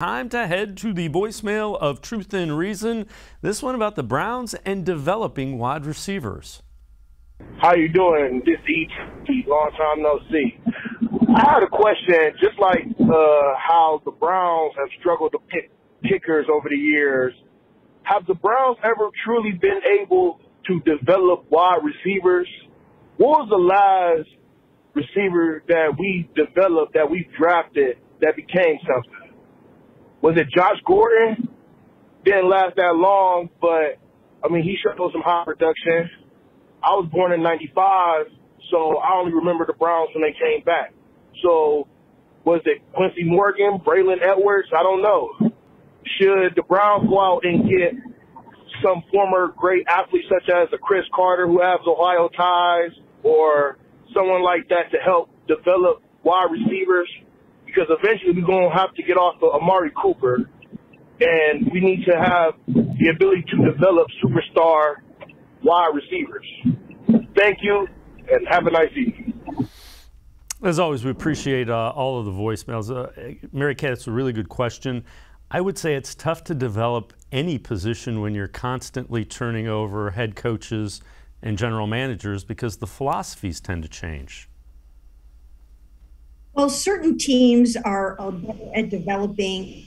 Time to head to the voicemail of Truth and Reason. This one about the Browns and developing wide receivers. How you doing? This is E.T. Long time no see. I had a question, just like how the Browns have struggled to pick kickers over the years. Have the Browns ever truly been able to develop wide receivers? What was the last receiver that we developed, that we drafted, that became something? Was it Josh Gordon? Didn't last that long, but, I mean, he showed some high production. I was born in 95, so I only remember the Browns when they came back. So was it Quincy Morgan, Braylon Edwards? I don't know. Should the Browns go out and get some former great athletes such as a Chris Carter who has Ohio ties, or someone like that to help develop wide receivers? Because eventually we're going to have to get off of Amari Cooper, and we need to have the ability to develop superstar wide receivers. Thank you, and have a nice evening. As always, we appreciate all of the voicemails. Mary Kat, it's a really good question. I would say it's tough to develop any position when you're constantly turning over head coaches and general managers because the philosophies tend to change. Well, certain teams are better at developing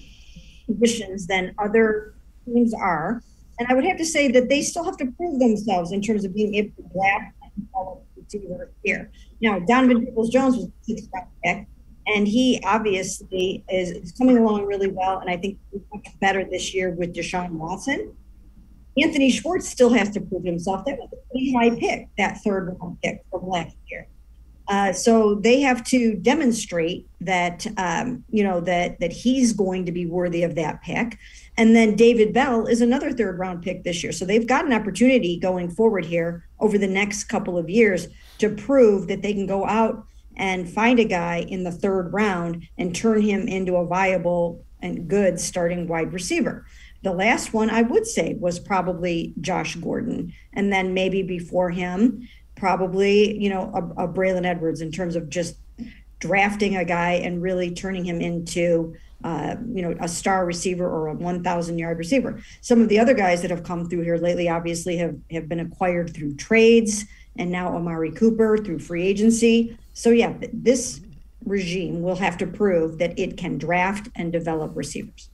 positions than other teams are. And I would have to say that they still have to prove themselves in terms of being able to draft and develop receivers here. Now, Donovan Peoples-Jones was a 6th-round pick, and he obviously is coming along really well. And I think he's much better this year with Deshaun Watson. Anthony Schwartz still has to prove himself. That was a pretty high pick, that 3rd-round pick from last year. So they have to demonstrate that, that he's going to be worthy of that pick. And then David Bell is another 3rd-round pick this year. So they've got an opportunity going forward here over the next couple of years to prove that they can go out and find a guy in the 3rd round and turn him into a viable and good starting wide receiver. The last one I would say was probably Josh Gordon. And then maybe before him, probably, a Braylon Edwards, in terms of just drafting a guy and really turning him into, a star receiver or a 1,000-yard receiver. Some of the other guys that have come through here lately obviously have been acquired through trades, and now Amari Cooper through free agency. So, yeah, this regime will have to prove that it can draft and develop receivers.